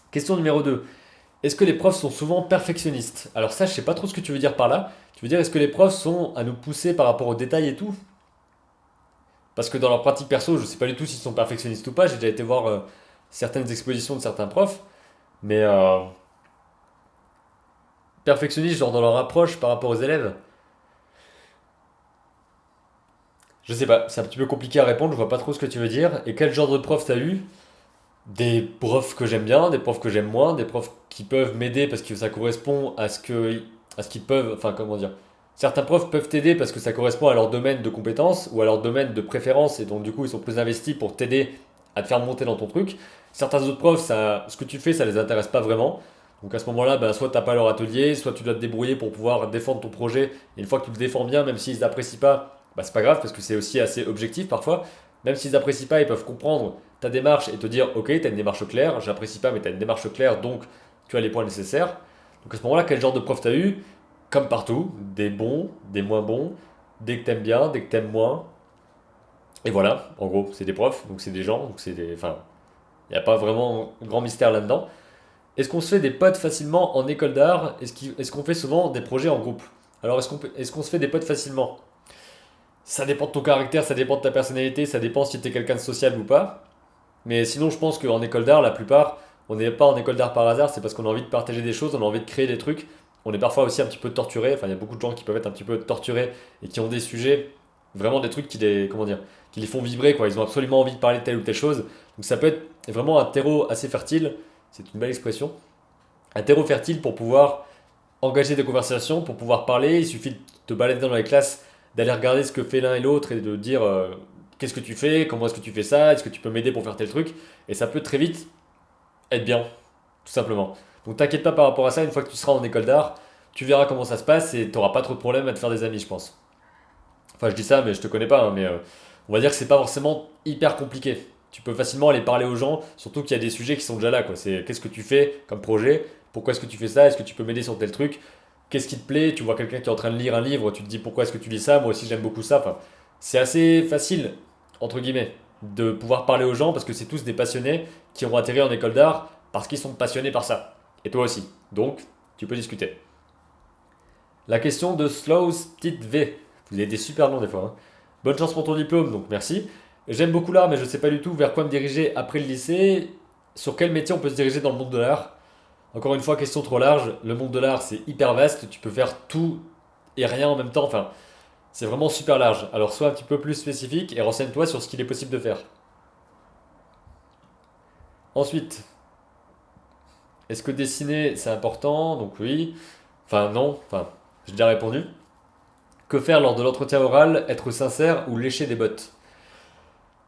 Question numéro 2. Est-ce que les profs sont souvent perfectionnistes? Alors ça, je sais pas trop ce que tu veux dire par là. Tu veux dire, est-ce que les profs sont à nous pousser par rapport aux détails et tout? Parce que dans leur pratique perso, je sais pas du tout s'ils sont perfectionnistes ou pas. J'ai déjà été voir certaines expositions de certains profs. Mais perfectionnistes, genre dans leur approche par rapport aux élèves? Je sais pas, c'est un petit peu compliqué à répondre, je vois pas trop ce que tu veux dire. Et quel genre de prof t'as eu? Des profs que j'aime bien, des profs que j'aime moins, des profs qui peuvent m'aider parce que ça correspond à ce qu'ils peuvent, enfin comment dire. Certains profs peuvent t'aider parce que ça correspond à leur domaine de compétences ou à leur domaine de préférence et donc du coup ils sont plus investis pour t'aider à te faire monter dans ton truc. Certains autres profs, ça, ce que tu fais, ça les intéresse pas vraiment. Donc à ce moment-là, ben, soit t'as pas leur atelier, soit tu dois te débrouiller pour pouvoir défendre ton projet. Et une fois que tu le défends bien, même s'ils n'apprécient pas, bah, c'est pas grave parce que c'est aussi assez objectif parfois. Même s'ils n'apprécient pas, ils peuvent comprendre ta démarche et te dire ok, tu as une démarche claire, j'apprécie pas, mais tu as une démarche claire, donc tu as les points nécessaires. Donc à ce moment-là, quel genre de prof tu as eu? Comme partout, des bons, des moins bons, des que t'aimes bien, des que t'aimes moins. Et voilà, en gros, c'est des profs, donc c'est des gens, donc c'est des. Enfin, il n'y a pas vraiment grand mystère là-dedans. Est-ce qu'on se fait des potes facilement en école d'art? Est-ce qu'on fait souvent des projets en groupe? Alors, est-ce qu'on se fait des potes facilement? Ça dépend de ton caractère, ça dépend de ta personnalité, ça dépend si tu es quelqu'un de sociable ou pas. Mais sinon, je pense qu'en école d'art, la plupart, on n'est pas en école d'art par hasard, c'est parce qu'on a envie de partager des choses, on a envie de créer des trucs. On est parfois aussi un petit peu torturé, enfin, il y a beaucoup de gens qui peuvent être un petit peu torturés et qui ont des sujets, vraiment des trucs qui les, comment dire, qui les font vibrer, quoi. Ils ont absolument envie de parler de telle ou telle chose. Donc ça peut être vraiment un terreau assez fertile, c'est une belle expression, un terreau fertile pour pouvoir engager des conversations, pour pouvoir parler. Il suffit de te balader dans les classes, d'aller regarder ce que fait l'un et l'autre et de dire qu'est-ce que tu fais, comment est-ce que tu fais ça, est-ce que tu peux m'aider pour faire tel truc. Et ça peut très vite être bien, tout simplement. Donc t'inquiète pas par rapport à ça, une fois que tu seras en école d'art, tu verras comment ça se passe et tu n'auras pas trop de problème à te faire des amis, je pense. Enfin, je dis ça, mais je te connais pas, hein, mais on va dire que c'est pas forcément hyper compliqué. Tu peux facilement aller parler aux gens, surtout qu'il y a des sujets qui sont déjà là, quoi. C'est qu'est-ce que tu fais comme projet, pourquoi est-ce que tu fais ça, est-ce que tu peux m'aider sur tel truc, qu'est-ce qui te plaît, tu vois quelqu'un qui est en train de lire un livre, tu te dis pourquoi est-ce que tu lis ça, moi aussi j'aime beaucoup ça. Enfin, c'est assez facile, entre guillemets, de pouvoir parler aux gens parce que c'est tous des passionnés qui ont atterri en école d'art parce qu'ils sont passionnés par ça. Et toi aussi. Donc, tu peux discuter. La question de Slow Petite V. Vous avez des super noms des fois, hein. Bonne chance pour ton diplôme, donc merci. J'aime beaucoup l'art, mais je ne sais pas du tout vers quoi me diriger après le lycée. Sur quel métier on peut se diriger dans le monde de l'art? Encore une fois, question trop large. Le monde de l'art, c'est hyper vaste. Tu peux faire tout et rien en même temps. Enfin, c'est vraiment super large. Alors, sois un petit peu plus spécifique et renseigne-toi sur ce qu'il est possible de faire. Ensuite, est-ce que dessiner, c'est important? Donc oui. Enfin, non. Enfin, j'ai déjà répondu. Que faire lors de l'entretien oral? Être sincère ou lécher des bottes?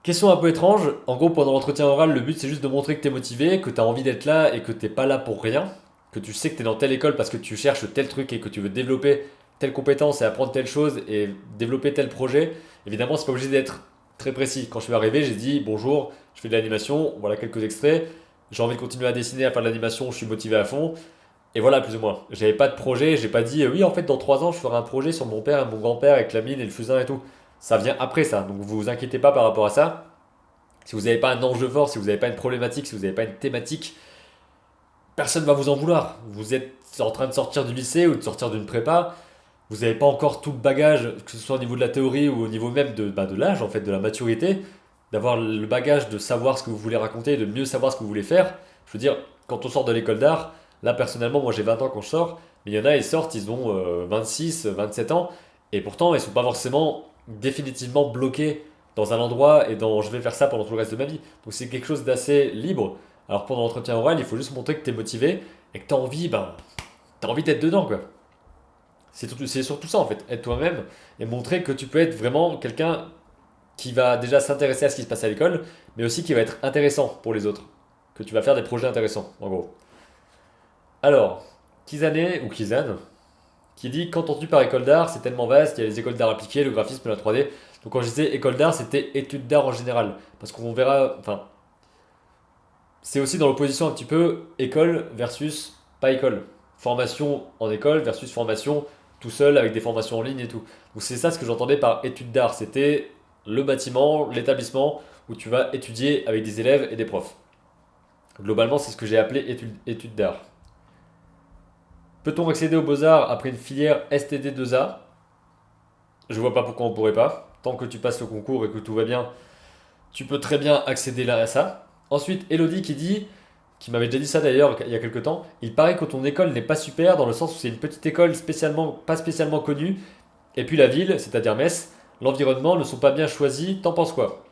Question un peu étrange. En gros, pendant l'entretien oral, le but c'est juste de montrer que tu es motivé, que tu as envie d'être là et que t'es pas là pour rien. Que tu sais que tu es dans telle école parce que tu cherches tel truc et que tu veux développer telle compétence et apprendre telle chose et développer tel projet. Évidemment, c'est pas obligé d'être très précis. Quand je suis arrivé, j'ai dit bonjour, je fais de l'animation, voilà quelques extraits. J'ai envie de continuer à dessiner, à faire de l'animation, je suis motivé à fond. Et voilà, plus ou moins. J'avais pas de projet, j'ai pas dit oui, en fait, dans 3 ans, je ferai un projet sur mon père et mon grand-père avec la mine et le fusain et tout. Ça vient après ça, donc vous vous inquiétez pas par rapport à ça. Si vous n'avez pas un enjeu fort, si vous n'avez pas une problématique, si vous n'avez pas une thématique, personne ne va vous en vouloir. Vous êtes en train de sortir du lycée ou de sortir d'une prépa, vous n'avez pas encore tout le bagage, que ce soit au niveau de la théorie ou au niveau même de l'âge, en fait, de la maturité, d'avoir le bagage de savoir ce que vous voulez raconter, de mieux savoir ce que vous voulez faire. Je veux dire, quand on sort de l'école d'art, là personnellement, moi j'ai 20 ans quand je sors, mais il y en a, ils sortent, ils ont 26, 27 ans, et pourtant ils sont pas forcément définitivement bloqués dans un endroit et dans je vais faire ça pendant tout le reste de ma vie. Donc c'est quelque chose d'assez libre. Alors pendant l'entretien oral, il faut juste montrer que tu es motivé et que tu as envie, ben, t'as envie d'être dedans, quoi. C'est surtout ça en fait, être toi-même et montrer que tu peux être vraiment quelqu'un qui va déjà s'intéresser à ce qui se passe à l'école, mais aussi qui va être intéressant pour les autres. Que tu vas faire des projets intéressants, en gros. Alors, Kizane ou Kizane, qui dit qu'entends-tu par école d'art, c'est tellement vaste, il y a les écoles d'art appliquées, le graphisme, la 3D. Donc quand je disais école d'art, c'était études d'art en général. Parce qu'on verra, enfin, c'est aussi dans l'opposition un petit peu école versus pas école. Formation en école versus formation tout seul avec des formations en ligne et tout. Donc c'est ça ce que j'entendais par études d'art. C'était le bâtiment, l'établissement où tu vas étudier avec des élèves et des profs. Globalement, c'est ce que j'ai appelé études d'art. Peut-on accéder aux Beaux-Arts après une filière STD2A? Je vois pas pourquoi on pourrait pas. Tant que tu passes le concours et que tout va bien, tu peux très bien accéder là à ça. Ensuite, Elodie qui m'avait déjà dit ça d'ailleurs il y a quelques temps, il paraît que ton école n'est pas super dans le sens où c'est une petite école pas spécialement connue, et puis la ville, c'est-à-dire Metz, l'environnement ne sont pas bien choisis, t'en penses quoi?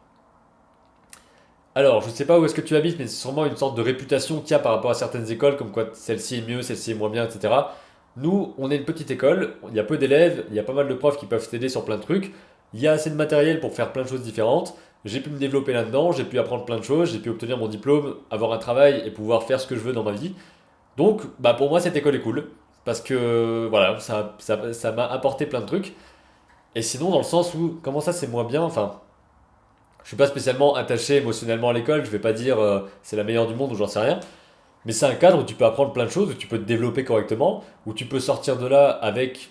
Alors, je sais pas où est-ce que tu habites, mais c'est sûrement une sorte de réputation qu'il y a par rapport à certaines écoles, comme quoi celle-ci est mieux, celle-ci est moins bien, etc. Nous, on est une petite école, il y a peu d'élèves, il y a pas mal de profs qui peuvent t'aider sur plein de trucs, il y a assez de matériel pour faire plein de choses différentes. J'ai pu me développer là-dedans, j'ai pu apprendre plein de choses, j'ai pu obtenir mon diplôme, avoir un travail et pouvoir faire ce que je veux dans ma vie. Donc, bah pour moi, cette école est cool, parce que voilà, ça m'a apporté plein de trucs. Et sinon, dans le sens où, comment ça c'est moins bien, enfin, je suis pas spécialement attaché émotionnellement à l'école, je vais pas dire c'est la meilleure du monde ou j'en sais rien, mais c'est un cadre où tu peux apprendre plein de choses, où tu peux te développer correctement, où tu peux sortir de là avec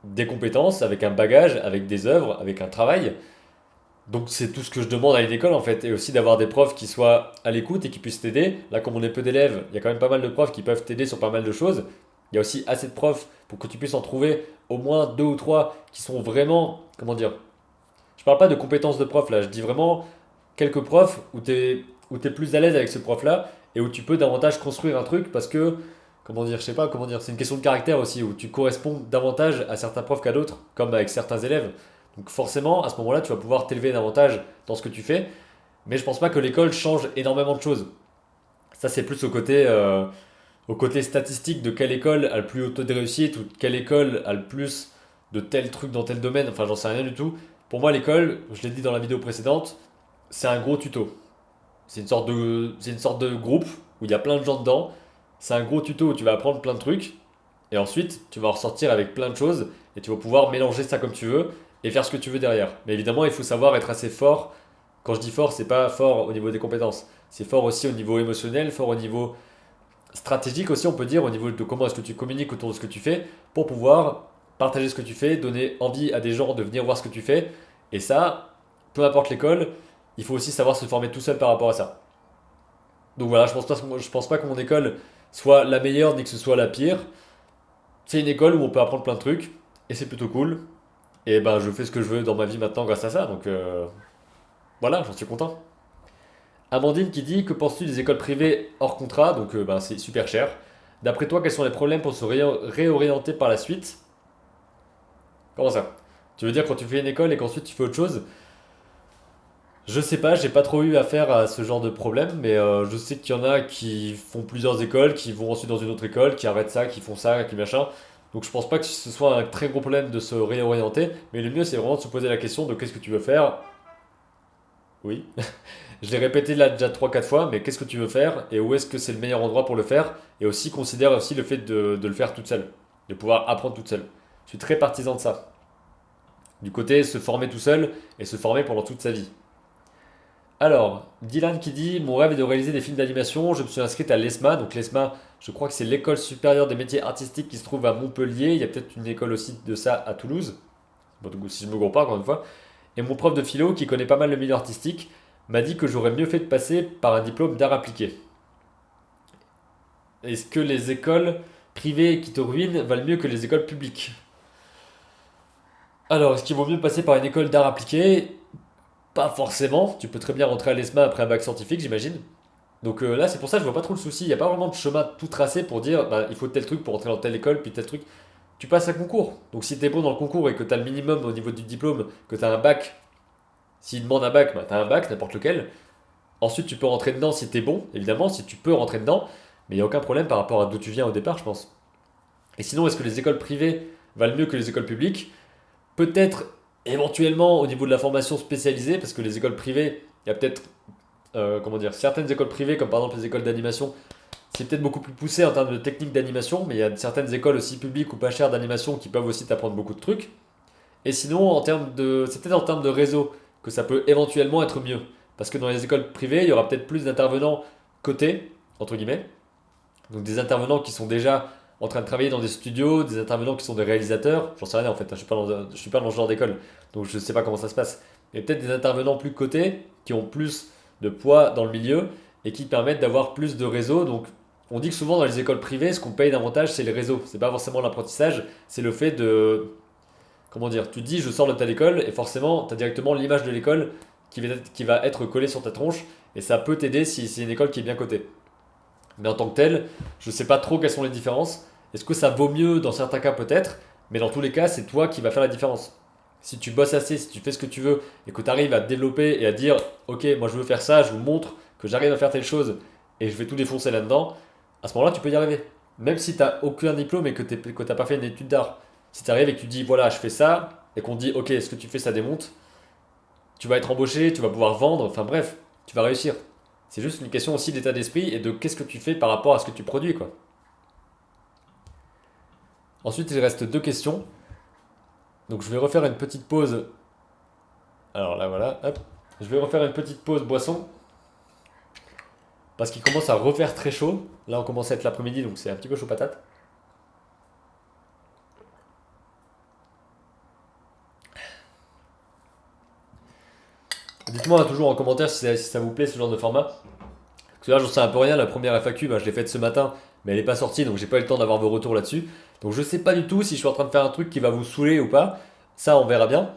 des compétences, avec un bagage, avec des œuvres, avec un travail. Donc c'est tout ce que je demande à une école en fait, et aussi d'avoir des profs qui soient à l'écoute et qui puissent t'aider. Là, comme on est peu d'élèves, il y a quand même pas mal de profs qui peuvent t'aider sur pas mal de choses. Il y a aussi assez de profs pour que tu puisses en trouver au moins deux ou trois qui sont vraiment, comment dire, je parle pas de compétences de prof là, je dis vraiment quelques profs où t'es plus à l'aise avec ce prof-là et où tu peux davantage construire un truc parce que, comment dire, je sais pas comment dire, c'est une question de caractère aussi, où tu corresponds davantage à certains profs qu'à d'autres, comme avec certains élèves. Donc forcément, à ce moment-là, tu vas pouvoir t'élever davantage dans ce que tu fais, mais je pense pas que l'école change énormément de choses. Ça, c'est plus au côté statistique de quelle école a le plus haut taux de réussite ou quelle école a le plus de tel truc dans tel domaine, enfin j'en sais rien du tout. Pour moi, l'école, je l'ai dit dans la vidéo précédente, c'est un gros tuto. C'est une sorte de groupe où il y a plein de gens dedans. C'est un gros tuto où tu vas apprendre plein de trucs. Et ensuite, tu vas ressortir avec plein de choses et tu vas pouvoir mélanger ça comme tu veux et faire ce que tu veux derrière. Mais évidemment, il faut savoir être assez fort. Quand je dis fort, c'est pas fort au niveau des compétences. C'est fort aussi au niveau émotionnel, fort au niveau stratégique aussi, on peut dire, au niveau de comment est-ce que tu communiques autour de ce que tu fais pour pouvoir partager ce que tu fais, donner envie à des gens de venir voir ce que tu fais. Et ça, peu importe l'école, il faut aussi savoir se former tout seul par rapport à ça. Donc voilà, je pense pas que mon école soit la meilleure ni que ce soit la pire. C'est une école où on peut apprendre plein de trucs et c'est plutôt cool. Et ben je fais ce que je veux dans ma vie maintenant grâce à ça. Donc voilà, j'en suis content. Amandine qui dit que penses-tu des écoles privées hors contrat? Donc ben, c'est super cher. D'après toi, quels sont les problèmes pour se réorienter par la suite? Comment ça? Tu veux dire quand tu fais une école et qu'ensuite tu fais autre chose? Je sais pas, j'ai pas trop eu affaire à ce genre de problème, mais je sais qu'il y en a qui font plusieurs écoles, qui vont ensuite dans une autre école, qui arrêtent ça, qui font ça, qui machin. Donc je pense pas que ce soit un très gros problème de se réorienter, mais le mieux c'est vraiment de se poser la question de qu'est-ce que tu veux faire. Oui, je l'ai répété là déjà trois quatre fois, mais qu'est-ce que tu veux faire et où est-ce que c'est le meilleur endroit pour le faire? Et aussi considère aussi le fait de le faire toute seule, de pouvoir apprendre toute seule. Je suis très partisan de ça. Du côté se former tout seul et se former pendant toute sa vie. Alors, Dylan qui dit: mon rêve est de réaliser des films d'animation. Je me suis inscrite à l'ESMA. Donc, l'ESMA, je crois que c'est l'école supérieure des métiers artistiques qui se trouve à Montpellier. Il y a peut-être une école aussi de ça à Toulouse. Bon, du coup, si je me gourre pas, encore une fois. Et mon prof de philo, qui connaît pas mal le milieu artistique, m'a dit que j'aurais mieux fait de passer par un diplôme d'art appliqué. Est-ce que les écoles privées qui te ruinent valent mieux que les écoles publiques? Alors, est-ce qu'il vaut mieux passer par une école d'art appliqué? Pas forcément. Tu peux très bien rentrer à l'ESMA après un bac scientifique, j'imagine. Donc là, c'est pour ça que je vois pas trop le souci. Il n'y a pas vraiment de chemin tout tracé pour dire bah, il faut tel truc pour rentrer dans telle école, puis tel truc. Tu passes un concours. Donc si t'es bon dans le concours et que t'as le minimum au niveau du diplôme, que t'as un bac, s'il demande un bac, bah, t'as un bac, n'importe lequel. Ensuite, tu peux rentrer dedans si t'es bon, évidemment, si tu peux rentrer dedans. Mais il n'y a aucun problème par rapport à d'où tu viens au départ, je pense. Et sinon, est-ce que les écoles privées valent mieux que les écoles publiques? Peut-être éventuellement au niveau de la formation spécialisée, parce que les écoles privées, il y a peut-être comment dire, certaines écoles privées, comme par exemple les écoles d'animation, c'est peut-être beaucoup plus poussé en termes de technique d'animation, mais il y a certaines écoles aussi publiques ou pas chères d'animation qui peuvent aussi t'apprendre beaucoup de trucs. Et sinon, c'est peut-être en termes de réseau que ça peut éventuellement être mieux. Parce que dans les écoles privées, il y aura peut-être plus d'intervenants cotés, entre guillemets. Donc des intervenants qui sont déjà en train de travailler dans des studios, des intervenants qui sont des réalisateurs. J'en sais rien en fait, hein, je suis pas dans ce genre d'école, donc je sais pas comment ça se passe. Mais peut-être des intervenants plus cotés, qui ont plus de poids dans le milieu et qui permettent d'avoir plus de réseau. Donc On dit que souvent dans les écoles privées, ce qu'on paye davantage, c'est les réseaux. C'est pas forcément l'apprentissage, c'est le fait de. Comment dire? Tu te dis, je sors de telle école, et forcément, tu as directement l'image de l'école qui va être collée sur ta tronche, et ça peut t'aider si c'est une école qui est bien cotée. Mais en tant que telle, je sais pas trop quelles sont les différences. Est-ce que ça vaut mieux dans certains cas peut-être, mais dans tous les cas, c'est toi qui vas faire la différence. Si tu bosses assez, si tu fais ce que tu veux et que tu arrives à te développer et à dire ok, moi je veux faire ça, je vous montre que j'arrive à faire telle chose et je vais tout défoncer là-dedans, à ce moment-là tu peux y arriver. Même si tu n'as aucun diplôme et que tu n'as pas fait une étude d'art. Si tu arrives et que tu dis voilà, je fais ça et qu'on dit ok, ce que tu fais ça démonte, tu vas être embauché, tu vas pouvoir vendre, enfin bref, tu vas réussir. C'est juste une question aussi d'état d'esprit et de qu'est-ce que tu fais par rapport à ce que tu produis, quoi. Ensuite, il reste deux questions. Donc, je vais refaire une petite pause. Alors là, voilà, hop. Je vais refaire une petite pause boisson parce qu'il commence à refaire très chaud. Là, on commence à être l'après-midi, donc c'est un petit peu chaud patate. Dites-moi toujours en commentaire si ça vous plaît ce genre de format. Parce que là, j'en sais un peu rien. La première FAQ, bah, je l'ai faite ce matin, mais elle n'est pas sortie, donc j'ai pas eu le temps d'avoir vos retours là-dessus. Donc je sais pas du tout si je suis en train de faire un truc qui va vous saouler ou pas. Ça, on verra bien.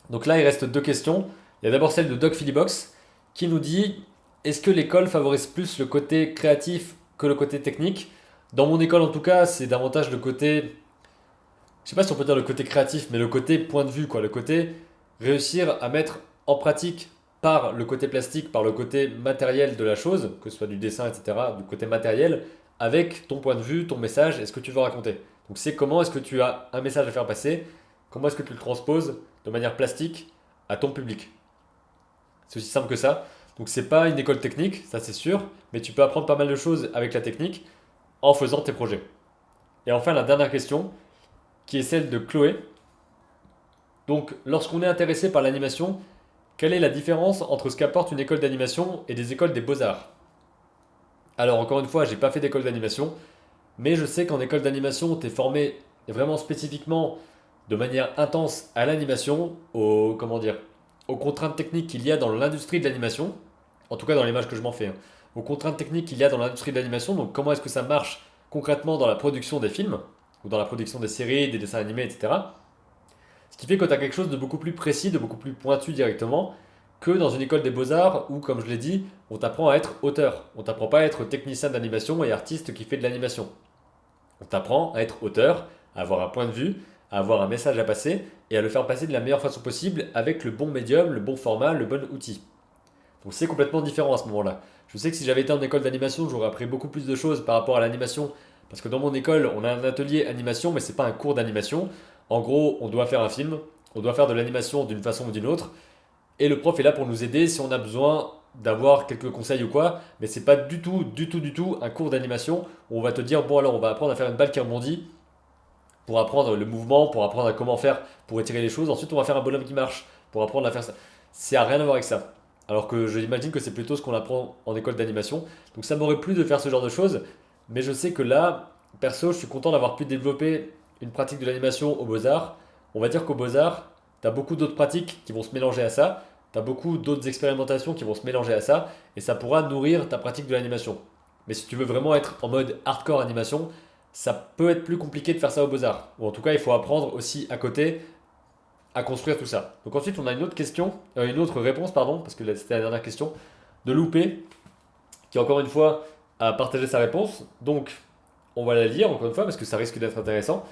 Donc là, il reste deux questions. Il y a d'abord celle de Doc Philibox qui nous dit est-ce que l'école favorise plus le côté créatif que le côté technique? Dans mon école, en tout cas, c'est davantage le côté. Je sais pas si on peut dire le côté créatif, mais le côté point de vue, quoi. Le côté réussir à mettre en pratique par le côté plastique, par le côté matériel de la chose, que ce soit du dessin, etc., du côté matériel, avec ton point de vue, ton message et ce que tu veux raconter. Donc c'est comment est-ce que tu as un message à faire passer, comment est-ce que tu le transposes de manière plastique à ton public. C'est aussi simple que ça. Donc c'est pas une école technique, ça c'est sûr, mais tu peux apprendre pas mal de choses avec la technique en faisant tes projets. Et enfin la dernière question, qui est celle de Chloé. Donc lorsqu'on est intéressé par l'animation, quelle est la différence entre ce qu'apporte une école d'animation et des écoles des beaux-arts? Alors encore une fois, j'ai pas fait d'école d'animation, mais je sais qu'en école d'animation, tu es formé vraiment spécifiquement de manière intense à l'animation, comment dire, aux contraintes techniques qu'il y a dans l'industrie de l'animation, en tout cas dans l'image que je m'en fais, hein, aux contraintes techniques qu'il y a dans l'industrie de l'animation, donc comment est-ce que ça marche concrètement dans la production des films, ou dans la production des séries, des dessins animés, etc. Ce qui fait que tu as quelque chose de beaucoup plus précis, de beaucoup plus pointu directement, que dans une école des beaux-arts où, comme je l'ai dit, on t'apprend à être auteur. On t'apprend pas à être technicien d'animation et artiste qui fait de l'animation. On t'apprend à être auteur, à avoir un point de vue, à avoir un message à passer et à le faire passer de la meilleure façon possible avec le bon médium, le bon format, le bon outil. Donc c'est complètement différent à ce moment-là. Je sais que si j'avais été en école d'animation, j'aurais appris beaucoup plus de choses par rapport à l'animation. Parce que dans mon école, on a un atelier animation, mais c'est pas un cours d'animation. En gros, on doit faire un film, on doit faire de l'animation d'une façon ou d'une autre. Et le prof est là pour nous aider si on a besoin d'avoir quelques conseils ou quoi. Mais c'est pas du tout un cours d'animation où on va te dire bon alors on va apprendre à faire une balle qui rebondit pour apprendre le mouvement, pour apprendre à comment faire pour étirer les choses. Ensuite, on va faire un bonhomme qui marche pour apprendre à faire ça. Ça n'a rien à voir avec ça. Alors que j'imagine que c'est plutôt ce qu'on apprend en école d'animation. Donc ça m'aurait plu de faire ce genre de choses. Mais je sais que là, perso, je suis content d'avoir pu développer une pratique de l'animation aux Beaux-Arts. On va dire qu'aux Beaux-Arts, tu as beaucoup d'autres pratiques qui vont se mélanger à ça. Tu as beaucoup d'autres expérimentations qui vont se mélanger à ça. Et ça pourra nourrir ta pratique de l'animation. Mais si tu veux vraiment être en mode hardcore animation, ça peut être plus compliqué de faire ça aux Beaux-Arts. Ou en tout cas, il faut apprendre aussi à côté à construire tout ça. Donc ensuite, on a une autre question, une autre réponse, pardon, parce que c'était la dernière question, de Loupé, qui encore une fois a partagé sa réponse. Donc, on va la lire encore une fois, parce que ça risque d'être intéressant.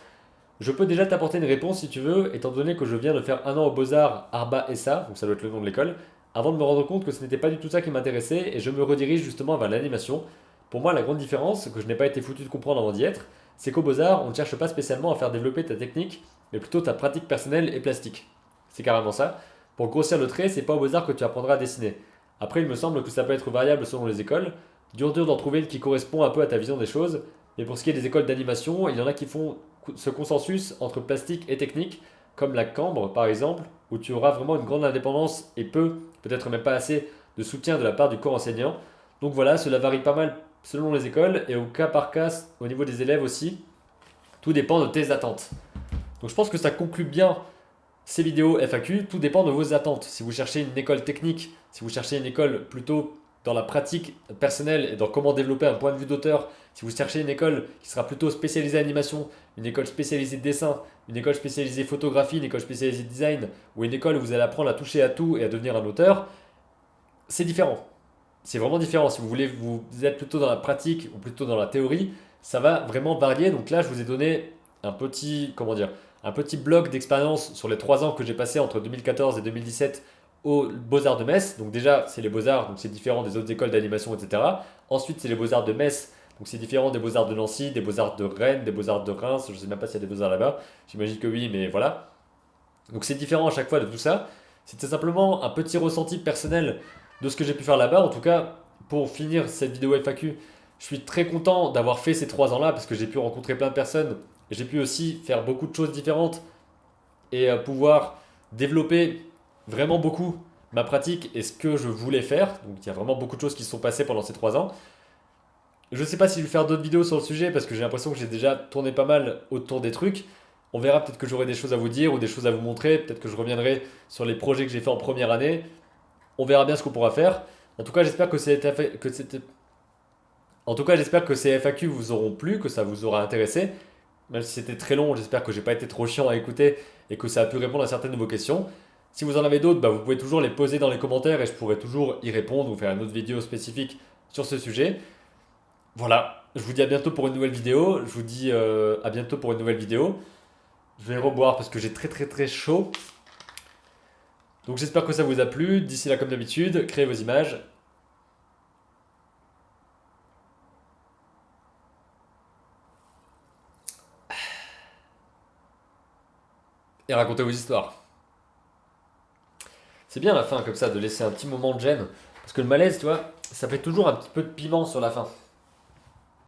Je peux déjà t'apporter une réponse si tu veux, étant donné que je viens de faire un an aux Beaux-Arts Arba SA, donc ça doit être le nom de l'école, avant de me rendre compte que ce n'était pas du tout ça qui m'intéressait, et je me redirige justement vers l'animation. Pour moi, la grande différence, que je n'ai pas été foutu de comprendre avant d'y être, c'est qu'aux Beaux-Arts, on ne cherche pas spécialement à faire développer ta technique, mais plutôt ta pratique personnelle et plastique. C'est carrément ça. Pour grossir le trait, c'est pas aux Beaux-Arts que tu apprendras à dessiner. Après, il me semble que ça peut être variable selon les écoles. Dur d'en trouver une qui correspond un peu à ta vision des choses. Mais pour ce qui est des écoles d'animation, il y en a qui font ce consensus entre plastique et technique, comme la Cambre par exemple, où tu auras vraiment une grande indépendance et peut-être même pas assez, de soutien de la part du corps enseignant. Donc voilà, cela varie pas mal selon les écoles et au cas par cas, au niveau des élèves aussi. Tout dépend de tes attentes. Donc je pense que ça conclut bien ces vidéos FAQ. Tout dépend de vos attentes. Si vous cherchez une école technique, si vous cherchez une école plutôt dans la pratique personnelle et dans comment développer un point de vue d'auteur, si vous cherchez une école qui sera plutôt spécialisée animation, une école spécialisée dessin, une école spécialisée photographie, une école spécialisée design, ou une école où vous allez apprendre à toucher à tout et à devenir un auteur, c'est différent. C'est vraiment différent. Si vous voulez vous êtes plutôt dans la pratique ou plutôt dans la théorie, ça va vraiment varier. Donc là, je vous ai donné un petit, comment dire, un petit bloc d'expérience sur les 3 ans que j'ai passé entre 2014 et 2017 aux Beaux-Arts de Metz. Donc déjà, c'est les Beaux-Arts, donc c'est différent des autres écoles d'animation, etc. Ensuite, c'est les Beaux-Arts de Metz, donc c'est différent des Beaux-Arts de Nancy, des Beaux-Arts de Rennes, des Beaux-Arts de Reims. Je ne sais même pas s'il y a des Beaux-Arts là-bas. J'imagine que oui, mais voilà. Donc c'est différent à chaque fois de tout ça. C'était simplement un petit ressenti personnel de ce que j'ai pu faire là-bas. En tout cas, pour finir cette vidéo FAQ, je suis très content d'avoir fait ces 3 ans-là parce que j'ai pu rencontrer plein de personnes. J'ai pu aussi faire beaucoup de choses différentes et pouvoir développer vraiment beaucoup ma pratique et ce que je voulais faire. Donc il y a vraiment beaucoup de choses qui se sont passées pendant ces 3 ans. Je ne sais pas si je vais faire d'autres vidéos sur le sujet parce que j'ai l'impression que j'ai déjà tourné pas mal autour des trucs. On verra, peut-être que j'aurai des choses à vous dire ou des choses à vous montrer. Peut-être que je reviendrai sur les projets que j'ai fait en première année. On verra bien ce qu'on pourra faire. En tout cas, j'espère que j'espère que ces FAQ vous auront plu, que ça vous aura intéressé. Même si c'était très long, j'espère que j'ai pas été trop chiant à écouter et que ça a pu répondre à certaines de vos questions. Si vous en avez d'autres, bah, vous pouvez toujours les poser dans les commentaires et je pourrai toujours y répondre ou faire une autre vidéo spécifique sur ce sujet. Voilà, je vous dis à bientôt pour une nouvelle vidéo. Je vous dis à bientôt pour une nouvelle vidéo. Je vais reboire parce que j'ai très très très chaud. Donc j'espère que ça vous a plu. D'ici là, comme d'habitude, créez vos images. Et racontez vos histoires. C'est bien la fin comme ça de laisser un petit moment de gêne. Parce que le malaise, tu vois, ça fait toujours un petit peu de piment sur la fin.